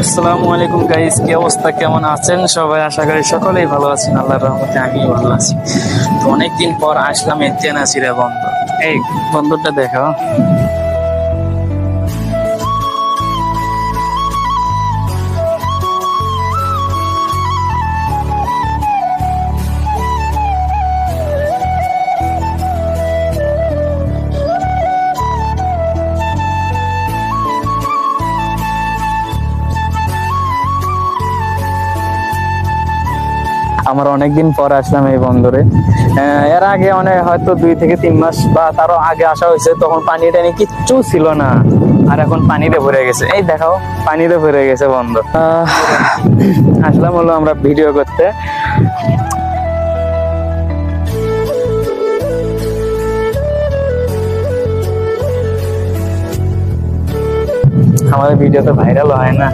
আসসালামু আলাইকুম গাইস, কি অবস্থা, কেমন আছেন সবাই? আশা করি সকলেই ভালো আছেন, আল্লাহর রহমতে আমিও ভালো আছি। তো অনেকদিন পর আসলাম এই তেনাসিরা বন্দর। এই বন্দরটা দেখো। আমরা অনেকদিন পর আসলাম এই বন্দরে। এর আগে অনেক হয়তো 2 থেকে 3 মাস বা তারও আগে আসা হয়েছে, তখন পানি টানি কিচ্ছু ছিল না, আর এখন পানিতে ভরে গেছে। এই দেখাও, পানিতে ভরে গেছে বন্দর। আসলাম হলো আমরা ভিডিও করতে। আমাদের ভিডিও তো ভাইরাল হয় না।